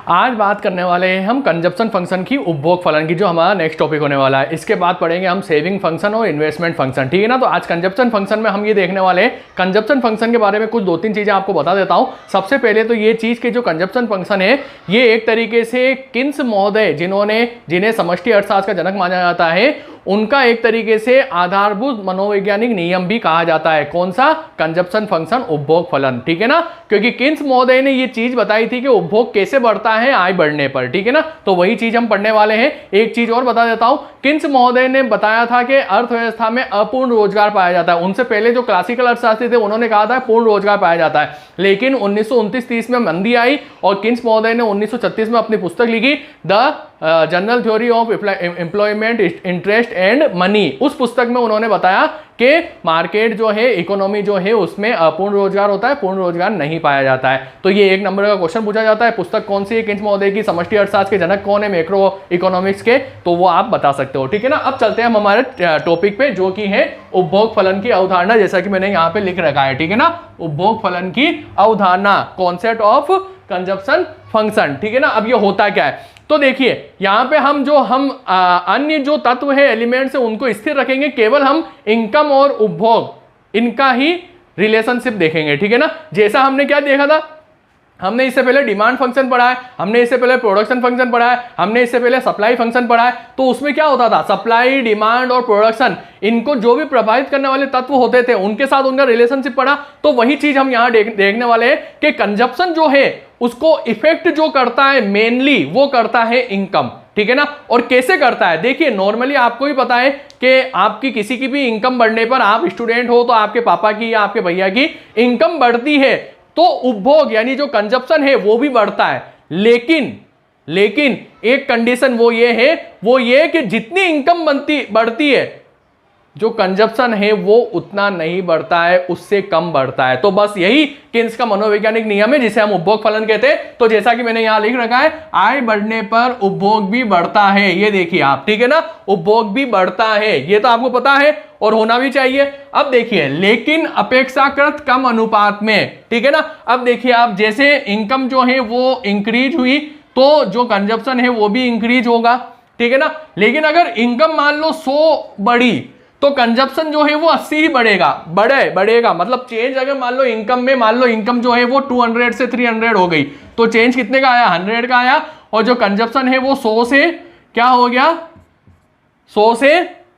आज बात करने वाले हैं हम कंजप्शन फंक्शन की, उपभोग फलन की, जो हमारा नेक्स्ट टॉपिक होने वाला है। इसके बाद पढ़ेंगे हम सेविंग फंक्शन और इन्वेस्टमेंट फंक्शन, ठीक है ना। तो आज कंजप्शन फंक्शन में हम ये देखने वाले हैं। कंजप्शन फंक्शन के बारे में कुछ दो तीन चीजें आपको बता देता हूं। सबसे पहले तो ये चीज कि जो कंजप्शन फंक्शन है ये एक तरीके से किन्स महोदय जिन्हें समष्टि अर्थशास्त्र का जनक माना जाता है, उनका एक तरीके से आधारभूत मनोवैज्ञानिक नियम भी कहा जाता है। कौन सा? कंजप्शन फंक्शन, उपभोग फलन, ठीक है ना। क्योंकि किन्स महोदय ने ये चीज बताई थी कि उपभोग कैसे बढ़ता है आय बढ़ने पर, ठीक है ना। तो वही चीज हम पढ़ने वाले हैं। एक चीज और बता देता हूं, किन्स महोदय ने बताया था कि अर्थव्यवस्था में अपूर्ण रोजगार पाया जाता है। उनसे पहले जो क्लासिकल अर्थशास्त्री थे उन्होंने कहा था पूर्ण रोजगार पाया जाता है, लेकिन 1929-30 में मंदी आई और किन्स महोदय ने 1936 में अपनी पुस्तक लिखी, the general theory of employment, interest and money. उस पुस्तक में उन्होंने बताया कि मार्केट जो है, इकोनॉमी जो है, उसमें अपूर्ण रोजगार होता है, पूर्ण रोजगार नहीं पाया जाता है। तो ये एक नंबर का क्वेश्चन पूछा जाता है, पुस्तक कौन सी है किन्स महोदय की, समष्टि अर्थशास्त्र के जनक कौन है, मैक्रो इकोनॉमिक्स के, तो वो आप बता सकते हो, ठीक है ना। अब चलते हैं हम हमारे टॉपिक पे, जो कि है उपभोग फलन की अवधारणा, जैसा कि मैंने यहाँ पे लिख रखा है, ठीक है ना। उपभोग फलन की अवधारणा, कॉन्सेप्ट ऑफ कंजप्शन फंक्शन, ठीक है ना। अब ये होता क्या है, तो देखिए यहां पे हम अन्य जो तत्व है, एलिमेंट्स है, उनको स्थिर रखेंगे। केवल हम इनकम और उपभोग, इनका ही रिलेशनशिप देखेंगे, ठीक है ना। जैसा हमने क्या देखा था, हमने इससे पहले डिमांड फंक्शन पढ़ा है, हमने इससे पहले प्रोडक्शन फंक्शन पढ़ा है, हमने इससे पहले सप्लाई फंक्शन पढ़ा है। तो उसमें क्या होता था, सप्लाई, डिमांड और प्रोडक्शन, इनको जो भी प्रभावित करने वाले तत्व होते थे उनके साथ उनका रिलेशनशिप पढ़ा। तो वही चीज हम यहां देखने वाले हैं कि कंजप्शन जो है उसको इफेक्ट जो करता है मेनली वो करता है इनकम, ठीक है ना। और कैसे करता है, देखिए नॉर्मली आपको ही पता है कि आपकी किसी की भी इनकम बढ़ने पर, आप स्टूडेंट हो तो आपके पापा की या आपके भैया की इनकम बढ़ती है तो उपभोग यानी जो कंजप्शन है वो भी बढ़ता है। लेकिन एक कंडीशन वो ये कि जितनी इनकम बढ़ती है, जो कंजप्शन है वो उतना नहीं बढ़ता है, उससे कम बढ़ता है। तो बस यही किन्स का मनोवैज्ञानिक नियम है, जिसे हम उपभोग फलन कहते हैं। तो जैसा कि मैंने यहां लिख रखा है, आय बढ़ने पर उपभोग भी बढ़ता है, ये देखिए आप, ठीक है ना। उपभोग भी बढ़ता है, ये तो आपको पता है और होना भी चाहिए। अब देखिए, लेकिन अपेक्षाकृत कम अनुपात में, ठीक है ना। अब देखिए आप, जैसे इनकम जो है वो इंक्रीज हुई तो जो कंजप्शन है वो भी इंक्रीज होगा, ठीक है ना। लेकिन अगर इनकम मान लो 100 बढ़ी तो कंजप्शन जो है वो 80 ही बढ़ेगा। मतलब चेंज अगर मान लो इनकम जो है वो 200 से 300 हो गई तो चेंज कितने का आया, 100 का आया। और जो कंजप्शन है वो 100 से क्या हो गया, 100 से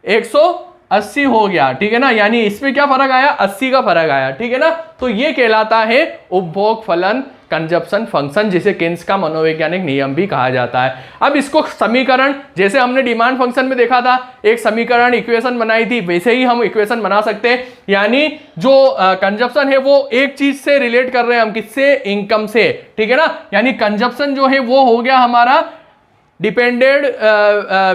180 हो गया, ठीक है ना। यानी इसमें क्या फर्क आया, 80 का फर्क आया, ठीक है ना। तो ये कहलाता है उपभोग फलन कंजप्शन फंक्शन, जिसे किन्स का मनोवैज्ञानिक नियम भी कहा जाता है। अब इसको समीकरण, जैसे हमने डिमांड फंक्शन में देखा था, एक समीकरण इक्वेशन बनाई थी, वैसे ही हम इक्वेशन बना सकते हैं। यानी जो कंजप्शन है वो एक चीज से रिलेट कर रहे हैं हम, किससे, इनकम से, ठीक है ना। यानी कंजप्शन जो है वो हो गया हमारा डिपेंडेंट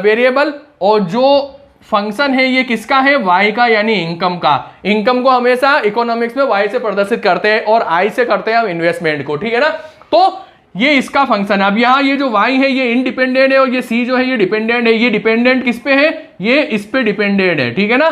वेरिएबल, और जो फंक्शन है ये किसका है, y का, यानी इनकम का। इनकम को हमेशा इकोनॉमिक्स में y से प्रदर्शित करते हैं और I से करते हैं हम इन्वेस्टमेंट को, ठीक है ना। तो ये इसका फंक्शन है। अब यहाँ ये जो y है ये इंडिपेंडेंट है और ये c जो है ये डिपेंडेंट है। ये डिपेंडेंट किस पे है, ये इस पे डिपेंडेंट है, ठीक है ना,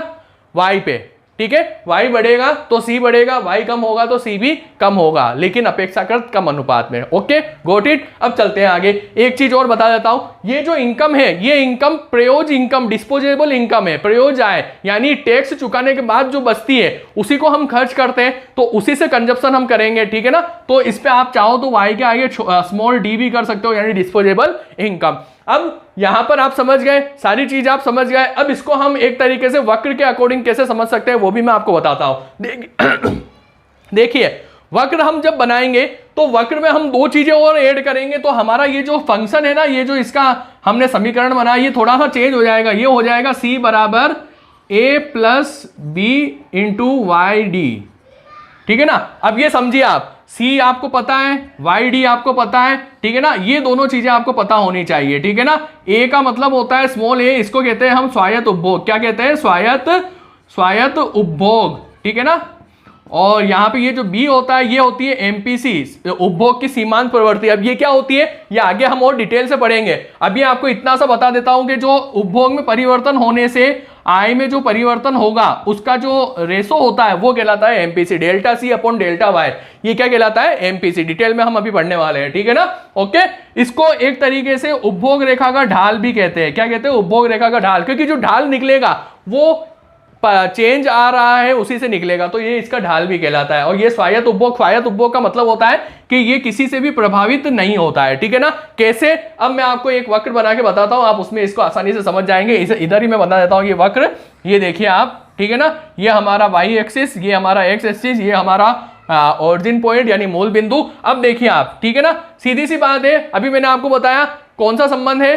y पे, ठीक है। y बढ़ेगा तो c बढ़ेगा, y कम होगा तो c भी कम होगा, लेकिन अपेक्षाकृत कम अनुपात में। Okay, got it. अब चलते हैं आगे। एक चीज और बता देता हूं, ये जो इनकम है ये इनकम प्रयोज्य इनकम, डिस्पोजेबल इनकम है। प्रयोज्य आय यानी टैक्स चुकाने के बाद जो बचती है उसी को हम खर्च करते हैं, तो उसी से कंजप्शन हम करेंगे, ठीक है ना। तो इस पे आप चाहो तो y के आगे स्मॉल d भी कर सकते हो, यानी डिस्पोजेबल इनकम। अब यहां पर आप समझ गए, सारी चीज आप समझ गए। अब इसको हम एक तरीके से वक्र के अकॉर्डिंग कैसे समझ सकते हैं वो भी मैं आपको बताता हूं। देखिए, वक्र हम जब बनाएंगे तो वक्र में हम दो चीजें और ऐड करेंगे। तो हमारा ये जो फंक्शन है ना, ये जो इसका हमने समीकरण बनाया, ये थोड़ा सा चेंज हो जाएगा। ये हो जाएगा c बराबर a+b × yd, ठीक है ना। अब ये समझिए आप, c आपको पता है, yd आपको पता है, ठीक है ना। ये दोनों चीजें आपको पता होनी चाहिए, ठीक है ना। a का मतलब होता है स्मॉल a, इसको कहते हैं हम स्वायत्त उपभोग। क्या कहते हैं, स्वायत्त उपभोग, ठीक है ना। और यहाँ पे ये जो बी होता है ये होती है एमपीसी, उपभोग की सीमांत प्रवृत्ति। अब ये क्या होती है ये आगे हम और डिटेल से पढ़ेंगे। अभी आपको इतना सा बता देता हूं कि जो उपभोग में परिवर्तन होने से आय में जो परिवर्तन होगा उसका जो रेशो होता है वो कहलाता है MPC, delta C upon delta Y, ये क्या कहलाता है एमपीसी। डिटेल में हम अभी पढ़ने वाले हैं, ठीक है ना। ओके, इसको एक तरीके से उपभोग रेखा का ढाल भी कहते हैं। क्या कहते हैं? उपभोग रेखा का ढाल, क्योंकि जो ढाल निकलेगा वो चेंज आ रहा है उसी से निकलेगा, तो ये इसका ढाल भी कहलाता है। और ये स्वायत्त उपभोग का मतलब होता है कि ये किसी से भी प्रभावित नहीं होता है, ठीक है ना। कैसे? अब मैं आपको एक वक्र बना के बताता हूं, आप उसमें इसको आसानी से समझ जाएंगे। इसे इधर ही मैं बता देता हूं ये वक्र, ये देखिए आप, ठीक है ना। ये हमारा वाई एक्सिस, ये हमारा एक्स एक्सिस, ये हमारा ओरिजिन पॉइंट यानी मूल बिंदु। अब देखिए आप, ठीक है ना, सीधी सी बात है, अभी मैंने आपको बताया कौन सा संबंध है,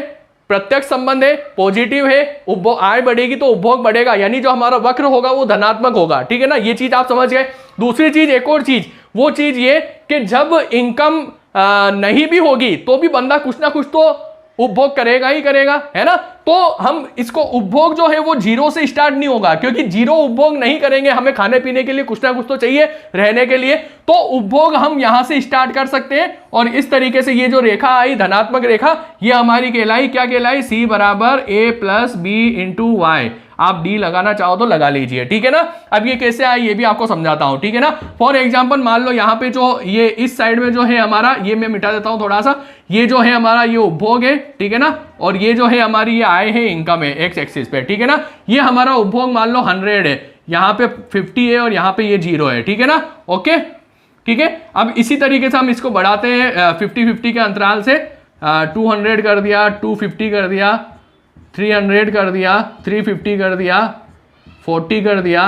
प्रत्यक्ष संबंध है, पॉजिटिव है। उपभोग आय बढ़ेगी तो उपभोग बढ़ेगा, यानी जो हमारा वक्र होगा वो धनात्मक होगा, ठीक है ना। ये चीज आप समझ गए। दूसरी चीज, एक और चीज, वो चीज ये कि जब इनकम नहीं भी होगी तो भी बंदा कुछ ना कुछ तो उपभोग करेगा ही करेगा, है ना। तो हम इसको उपभोग जो है वो जीरो से स्टार्ट नहीं होगा, क्योंकि जीरो उपभोग नहीं करेंगे, हमें खाने पीने के लिए कुछ ना कुछ तो चाहिए रहने के लिए, तो उपभोग हम यहां से स्टार्ट कर सकते हैं। और इस तरीके से ये जो रेखा आई धनात्मक रेखा, ये हमारी कहलाई, क्या कहलाई? सी बराबर ए प्लस बी इंटू वाई। आप डी लगाना चाहो तो लगा लीजिए, ठीक है ना। अब ये कैसे आए ये भी आपको समझाता हूं, ठीक है ना। फॉर एग्जांपल मान लो यहाँ पे जो ये इस साइड में जो है हमारा, ये मैं मिटा देता हूं थोड़ा सा, ये जो है हमारा ये उपभोग है, ठीक है ना। और ये जो है हमारी ये आय है, इनकम है एक्स एक्सिस पे, ठीक है ना। ये हमारा उपभोग मान लो 100 है, यहाँ पे 50 है और यहाँ पे ये 0 है, ठीक है ना। ओके, ठीक है। अब इसी तरीके से हम इसको बढ़ाते हैं 50-50 के अंतराल से, 200 कर दिया, 250 कर दिया, 300 कर दिया, 350 कर दिया, 40 कर दिया,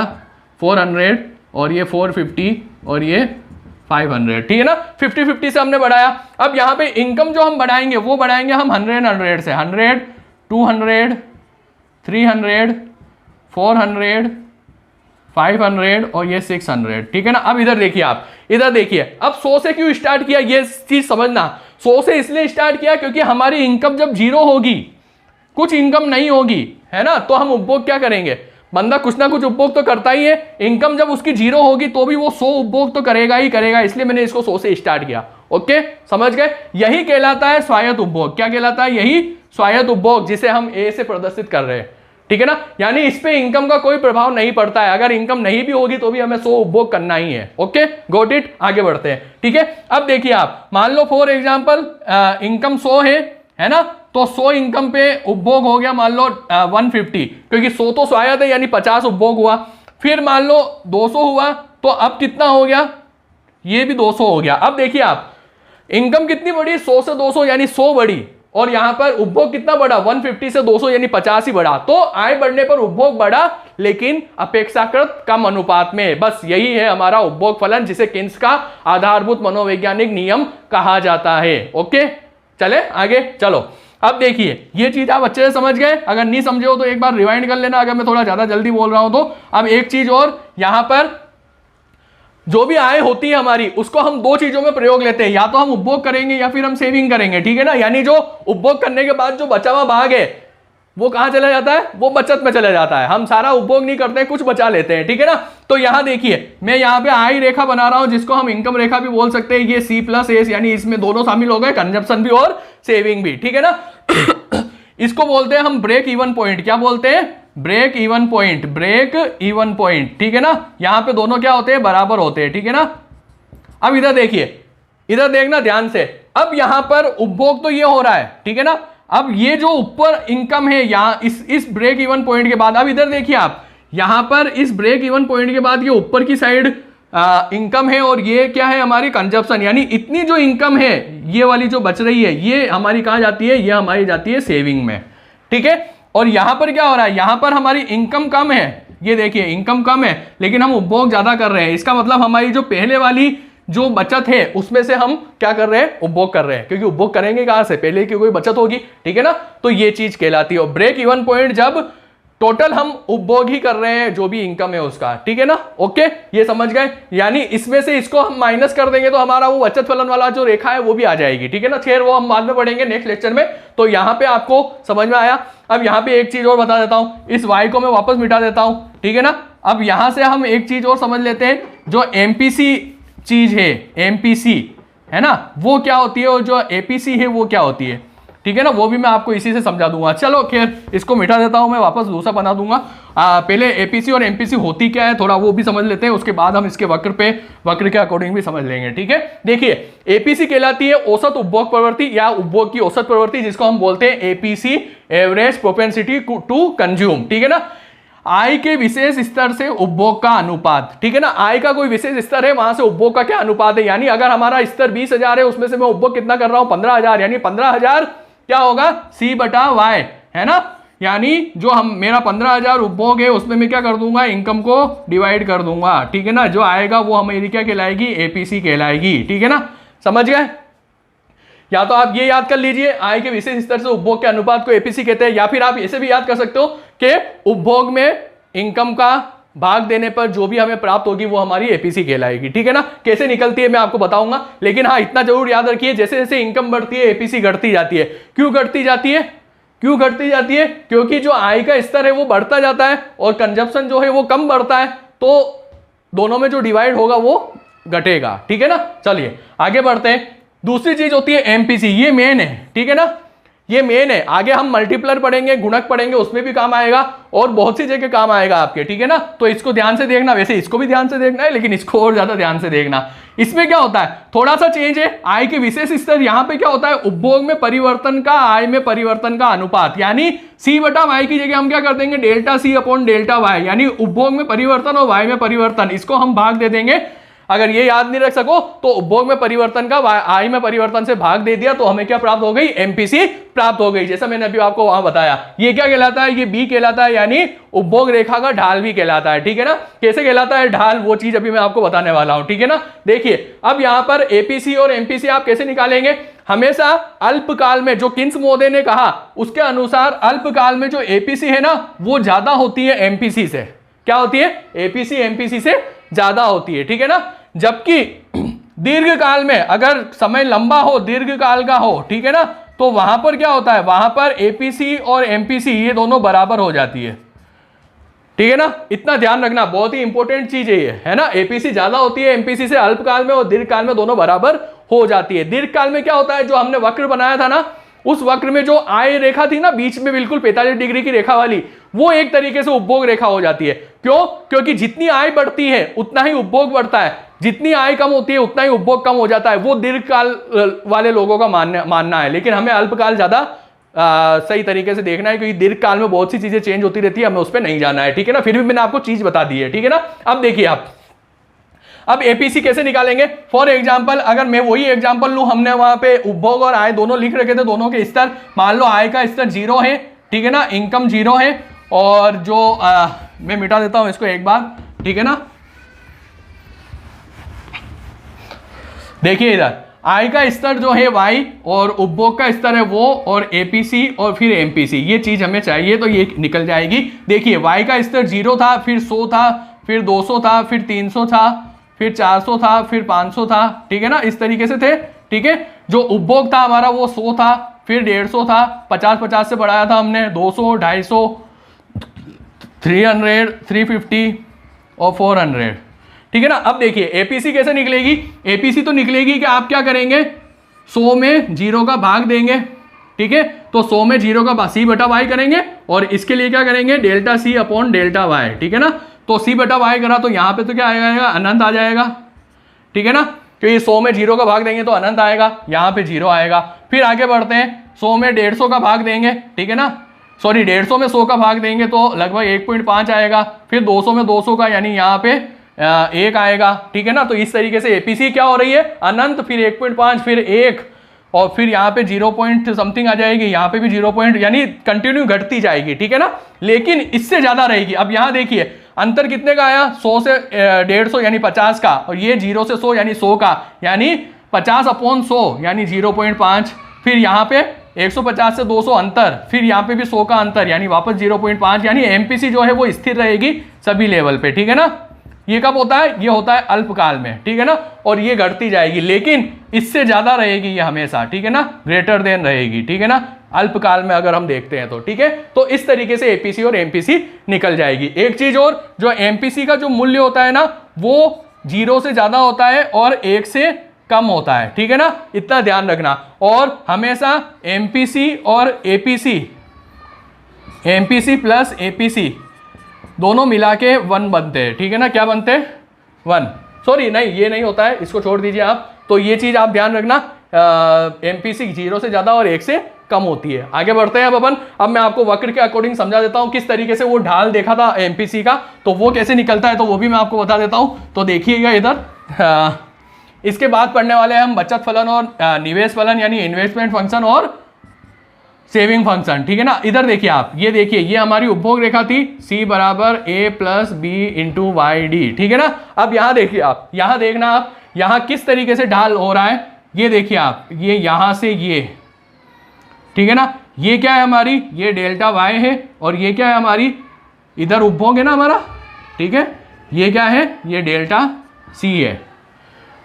400 और ये 450 और ये 500, ठीक है ना। 50-50 से हमने बढ़ाया। अब यहाँ पे इनकम जो हम बढ़ाएंगे वो बढ़ाएंगे हम 100 से, 100, 200, 300, 400, 500 और ये 600, ठीक है ना। अब इधर देखिए आप, इधर देखिए, अब 100 से क्यों स्टार्ट किया ये चीज समझना। 100 से इसलिए स्टार्ट किया क्योंकि हमारी इनकम जब जीरो होगी, कुछ इनकम नहीं होगी, है ना, तो हम उपभोग क्या करेंगे? बंदा कुछ ना कुछ उपभोग तो करता ही है। इनकम जब उसकी जीरो होगी तो भी वो 100 उपभोग तो करेगा ही करेगा, इसलिए मैंने इसको 100 से स्टार्ट किया। ओके, समझ गए। यही कहलाता है स्वायत्त उपभोग। क्या कहलाता है? यही स्वायत्त उपभोग, जिसे हम ए से प्रदर्शित कर रहे हैं, ठीक है ना। यानी इस पे इनकम का कोई प्रभाव नहीं पड़ता है, अगर इनकम नहीं भी होगी तो भी हमें 100 उपभोग करना ही है। Okay, got it. आगे बढ़ते हैं, ठीक है। अब देखिए आप, मान लो फॉर एग्जांपल इनकम 100 है ना, तो 100 इनकम पे उपभोग हो गया मान लो 150, क्योंकि 100 तो स्वायत्त है यानी 50 उपभोग हुआ। फिर मान लो 200 हुआ, तो अब कितना हो गया? ये भी 200 हो गया। अब देखिए आप, इनकम कितनी बढ़ी? 100 से 200 यानी 100 बढ़ी, और यहां पर उपभोग कितना बढ़ा? 150 से 200 यानी 50 ही बढ़ा। तो आय बढ़ने पर उपभोग बढ़ा, लेकिन अपेक्षाकृत कम अनुपात में। बस यही है हमारा उपभोग फलन, जिसे किन्स का आधारभूत मनोवैज्ञानिक नियम कहा जाता है। ओके, चले आगे, चलो। अब देखिए, ये चीज आप अच्छे से समझ गए। अगर नहीं समझे हो तो एक बार रिवाइंड कर लेना, अगर मैं थोड़ा ज्यादा जल्दी बोल रहा हूं तो। अब एक चीज और, यहां पर जो भी आय होती है हमारी, उसको हम दो चीजों में प्रयोग लेते हैं, या तो हम उपभोग करेंगे या फिर हम सेविंग करेंगे, ठीक है ना। यानी जो उपभोग करने के बाद जो बचा हुआ भाग है वो कहां चला जाता है? वो बचत में चला जाता है। हम सारा उपभोग नहीं करते हैं, कुछ बचा लेते हैं, ठीक है ना। तो यहां देखिए, मैं यहां पे आय रेखा बना रहा हूं, जिसको हम इनकम रेखा भी बोल सकते हैं। ये सी प्लस एस, यानी इसमें दोनों शामिल हो गए, कंजप्शन भी और सेविंग भी, ठीक है ना। इसको बोलते हैं हम ब्रेक इवन पॉइंट। क्या बोलते हैं? Break even point, break even point, ठीक है ना। यहां पे दोनों क्या होते हैं? बराबर होते हैं, ठीक है ना। अब इधर देखिए, इधर देखना ध्यान से। अब यहां पर उपभोग तो ये हो रहा है, ठीक है ना। अब ये जो ऊपर इनकम है यहां इस ब्रेक इवन पॉइंट के बाद, अब इधर देखिए आप, यहां पर इस ब्रेक इवन पॉइंट के बाद ये ऊपर की साइड इनकम है, और ये क्या है? हमारी कंजप्शन। यानी इतनी जो इनकम है, ये वाली जो बच रही है, ये हमारी कहां जाती है? ये हमारी जाती है सेविंग में, ठीक है। और यहां पर क्या हो रहा है? यहां पर हमारी इनकम कम है, ये देखिए इनकम कम है, लेकिन हम उपभोग ज्यादा कर रहे हैं। इसका मतलब हमारी जो पहले वाली जो बचत है उसमें से हम क्या कर रहे हैं? उपभोग कर रहे हैं, क्योंकि उपभोग करेंगे कहां से? पहले की कोई बचत होगी, ठीक है ना। तो ये चीज कहलाती है ब्रेक इवन पॉइंट, जब टोटल हम उपभोग ही कर रहे हैं जो भी इनकम है उसका, ठीक है ना। ओके, ये समझ गए। यानी इसमें से इसको हम माइनस कर देंगे तो हमारा वो बचत फलन वाला जो रेखा है वो भी आ जाएगी, ठीक है ना। खैर वो हम बाद में पढ़ेंगे नेक्स्ट लेक्चर में। तो यहां पे आपको समझ में आया। अब यहां पे एक चीज और बता देता हूं, इस y को मैं वापस मिटा देता हूं, ठीक है ना। अब यहां से हम एक चीज और समझ लेते हैं, जो एमपीसी चीज है, एमपीसी है ना, वो क्या होती है और जो एपीसी है वो क्या होती है, ठीक है ना, वो भी मैं आपको इसी से समझा दूंगा। चलो खैर इसको मिटा देता हूं, मैं वापस दूसरा बना दूंगा। पहले एपीसी और एमपीसी होती क्या है थोड़ा वो भी समझ लेते हैं, उसके बाद हम इसके वक्र के अकॉर्डिंग भी समझ लेंगे, ठीक है। देखिए एपीसी कहलाती है औसत उपभोग प्रवृत्ति या उपभोग की औसत प्रवृत्ति, जिसको हम बोलते हैं APC, average propensity to consume, ठीक है ना। आय के विशेष स्तर से उपभोग का अनुपात, ठीक है ना, आय का कोई विशेष स्तर है, वहां से उपभोग का क्या अनुपात है, यानी अगर हमारा स्तर 20,000 है, उसमें से मैं उपभोग कितना कर रहा हूं 15,000, यानी 15,000 क्या होगा C/Y, है ना, यानी जो हम मेरा 15,000 उपभोग है उसमें मैं क्या कर दूंगा, इनकम को डिवाइड कर दूंगा, ठीक है ना, जो आएगा वो हमारी क्या कहलाएगी, एपीसी कहलाएगी, ठीक है ना, समझ गए। या तो आप ये याद कर लीजिए आय के विशेष स्तर से उपभोग के अनुपात को एपीसी कहते हैं, या फिर आप ऐसे भी याद कर सकते हो कि उपभोग में इनकम का भाग देने पर जो भी हमें प्राप्त होगी वो हमारी एपीसी कहलाएगी, ठीक है ना। कैसे निकलती है मैं आपको बताऊंगा, लेकिन हाँ इतना जरूर याद रखिए, जैसे जैसे इनकम बढ़ती है एपीसी घटती जाती है। क्यों घटती जाती है, क्यों घटती जाती है, क्योंकि जो आय का स्तर है वो बढ़ता जाता है और कंजप्शन जो है वो कम बढ़ता है, तो दोनों में जो डिवाइड होगा वो घटेगा, ठीक है ना। चलिए आगे बढ़ते हैं। दूसरी चीज होती है एमपीसी, ये मेन है, ठीक है ना, ये मेन है। आगे हम मल्टीप्लर पढ़ेंगे, गुणक पढ़ेंगे, उसमें भी काम आएगा और बहुत सी जगह काम आएगा आपके, ठीक है ना। तो इसको ध्यान से देखना, वैसे इसको भी ध्यान से देखना है लेकिन इसको और ज्यादा ध्यान से देखना। इसमें क्या होता है, थोड़ा सा चेंज है, आय के विशेष स्तर, यहां पे क्या होता है, उपभोग में परिवर्तन का आय में परिवर्तन का अनुपात, यानी C/Y की जगह हम क्या कर देंगे, ΔC/ΔY, यानी उपभोग में परिवर्तन और वाय में परिवर्तन, इसको हम भाग दे देंगे। अगर ये याद नहीं रख सको तो उपभोग में परिवर्तन का आय में परिवर्तन से भाग दे दिया तो हमें क्या प्राप्त हो गई, एमपीसी प्राप्त हो गई, जैसा मैंने अभी आपको वहां बताया। ये क्या कहलाता है, ये बी कहलाता है, यानी उपभोग रेखा का ढाल भी कहलाता है, ठीक है ना। कैसे कहलाता है ढाल, वो चीज अभी मैं आपको बताने वाला हूं, ठीक है ना। देखिए अब यहां पर एपीसी और एमपीसी आप कैसे निकालेंगे, हमेशा अल्पकाल में, जो किन्स मोदे ने कहा उसके अनुसार अल्पकाल में जो एपीसी है ना वो ज्यादा होती है एमपीसी से। क्या होती है, एपीसी एमपीसी से ज्यादा होती है, ठीक है ना। जबकि दीर्घ काल में, अगर समय लंबा हो, दीर्घ काल का हो, ठीक है ना, तो वहां पर क्या होता है, वहां पर एपीसी और एमपीसी ये दोनों बराबर हो जाती है, ठीक है ना। इतना ध्यान रखना, बहुत ही इंपॉर्टेंट चीज है ये, है ना। एपीसी ज्यादा होती है एमपीसी से अल्पकाल में और दीर्घ काल में दोनों बराबर हो जाती है। दीर्घ काल में क्या होता है, जो हमने वक्र बनाया था ना, उस वक्र में जो आय रेखा थी ना बीच में बिल्कुल 45 डिग्री की रेखा वाली, वो एक तरीके से उपभोग रेखा हो जाती है। क्यों, क्योंकि जितनी आय बढ़ती है उतना ही उपभोग बढ़ता है, जितनी आय कम होती है उतना ही उपभोग कम हो जाता है। वो दीर्घकाल वाले लोगों का मानना है, लेकिन हमें अल्पकाल ज्यादा सही तरीके से देखना है, क्योंकि दीर्घकाल में बहुत सी चीजें चेंज होती रहती है, हमें उस पर नहीं जाना है, ठीक है ना। फिर भी मैंने आपको चीज बता दी है, ठीक है ना। अब देखिए आप, अब एपीसी कैसे निकालेंगे। फॉर एग्जांपल अगर मैं वही एग्जांपल लूं, हमने वहां पे उपभोग और आय दोनों लिख रखे थे, दोनों के स्तर, मान लो आय का स्तर 0 है, ठीक है ना, इनकम 0 है, और जो मैं मिटा देता हूं इसको एक बार, ठीक है ना। देखिए इधर आय का स्तर जो है y और उपभोग का स्तर है वो, और एपीसी और फिर एमपीसी, ये चीज हमें चाहिए तो ये निकल जाएगी। देखिए y का स्तर 0 था, फिर 100 था, फिर 200 था, फिर 300 था, फिर 400 था, फिर 500 था, ठीक है ना, इस तरीके से थे, ठीक है। जो उपभोग था हमारा वो 100 था, फिर 150 था, 50 से बढ़ाया था हमने, 200, 250, 300, 350 और 400, ठीक है ना। अब देखिए एपीसी कैसे निकलेगी, एपीसी तो निकलेगी कि आप क्या करेंगे, 100 में 0 का भाग देंगे, ठीक है। तो 100 में 0 का C/Y करेंगे, और इसके लिए क्या करेंगे, ΔC/ΔY, ठीक है ना। तो C/Y करा तो यहाँ पे तो क्या आएगा, अनंत आ जाएगा, ठीक है ना, क्योंकि 100 में 0 का भाग देंगे तो अनंत आएगा, यहाँ पे 0 आएगा। फिर आगे बढ़ते हैं, 100 में 150 का भाग देंगे, ठीक है ना, सॉरी 150 में 100 का भाग देंगे तो लगभग 1.5 आएगा। फिर 200 में 200 का, यानी यहाँ पे 1 आएगा, ठीक है ना। तो इस तरीके से एपीसी क्या हो रही है, अनंत, फिर 1.5, फिर 1, और फिर यहाँ पे 0 पॉइंट समथिंग आ जाएगी, यहाँ पे भी 0 पॉइंट, यानी कंटिन्यू घटती जाएगी, ठीक है ना, लेकिन इससे ज्यादा रहेगी। अब यहाँ देखिए अंतर कितने का आया, 100 से 150 यानी 50 का, और ये 0 से 100 यानी 100 का, यानी 50/100 यानी 0.5। फिर यहाँ पे 150 से 200 अंतर, फिर यहाँ पे भी 100 का अंतर, यानी वापस 0.5, यानी एमपीसी जो है वो स्थिर रहेगी सभी लेवल पे, ठीक है ना। ये कब होता है? ये होता है अल्पकाल में, ठीक है ना, और ये घटती जाएगी, लेकिन इससे ज्यादा रहेगी ये हमेशा, ठीक है ना, ग्रेटर देन रहेगी, ठीक है ना, अल्पकाल में अगर हम देखते हैं तो, ठीक है। तो इस तरीके से एपीसी और एमपीसी निकल जाएगी। एक चीज और, जो एमपीसी का जो मूल्य होता है ना, वो 0 से ज्यादा होता है और 1 से कम होता है, ठीक है ना, इतना ध्यान रखना। और हमेशा एमपीसी और एपीसी, एमपीसी प्लस एपीसी दोनों मिला के 1 बनते हैं, ठीक है ना, क्या बनते हैं? 1। सॉरी नहीं, ये नहीं होता है, इसको छोड़ दीजिए आप। तो ये चीज आप ध्यान रखना, एमपीसी 0 से ज्यादा और 1 से कम होती है। आगे बढ़ते हैं अब अपन। अब मैं आपको वक्र के अकॉर्डिंग समझा देता हूं किस तरीके से वो ढाल देखा था एमपीसी का, तो वो कैसे निकलता है तो वो भी मैं आपको बता देता हूं। तो देखिएगा इधर, इसके बाद पढ़ने वाले हैं हम बचत फलन और निवेश फलन, यानी इन्वेस्टमेंट फंक्शन और सेविंग फंक्शन, ठीक है ना। इधर देखिए आप, ये देखिए, ये हमारी उपभोग रेखा थी, C बराबर A plus B into Y D, ठीक है ना। अब यहां देखिए आप, यहां देखना आप, यहां किस तरीके से ढाल हो रहा है, ये देखिए आप, ये यहां से ये, ठीक है ना, ये क्या है हमारी, ये डेल्टा y है, और ये क्या है हमारी, इधर उपभोग है ना हमारा, ठीक है, ये क्या है, ये डेल्टा c है,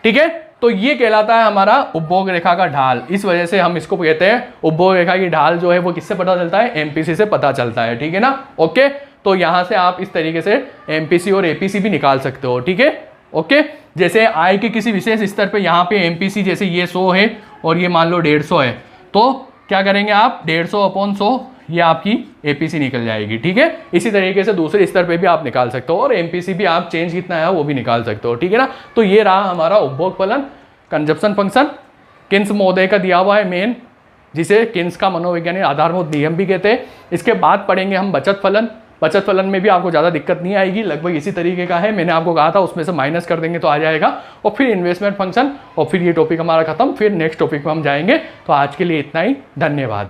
ठीक है। तो ये कहलाता है हमारा उपभोग रेखा का ढाल। इस वजह से हम इसको कहते हैं उपभोग रेखा की ढाल जो है वो किससे पता चलता है? एमपीसी से पता चलता है, ठीक है ना। ओके, तो यहां से आप इस तरीके से एमपीसी और एपीसी भी निकाल सकते हो, ठीक है। ओके, जैसे आय के किसी विशेष स्तर पे यहाँ पे एमपीसी जैसे ये 100 है और ये मान लो 150 है, तो क्या करेंगे आप, 150/100 ये आपकी एपीसी निकल जाएगी, ठीक है। इसी तरीके से दूसरे स्तर पे भी आप निकाल सकते हो, और एमपीसी भी आप चेंज कितना है वो भी निकाल सकते हो, ठीक है ना। तो ये रहा हमारा उपभोग फलन, कंजप्शन फंक्शन, किन्स महोदय का दिया हुआ है मेन, जिसे किन्स का मनोवैज्ञानिक आधारभूत नियम भी कहते हैं। इसके बाद पढ़ेंगे हम बचत फलन। बचत फलन में भी आपको ज़्यादा दिक्कत नहीं आएगी, लगभग इसी तरीके का है, मैंने आपको कहा था उसमें से माइनस कर देंगे तो आ जाएगा। और फिर इन्वेस्टमेंट फंक्शन, और फिर ये टॉपिक हमारा खत्म, फिर नेक्स्ट टॉपिक पर हम जाएंगे। तो आज के लिए इतना ही, धन्यवाद।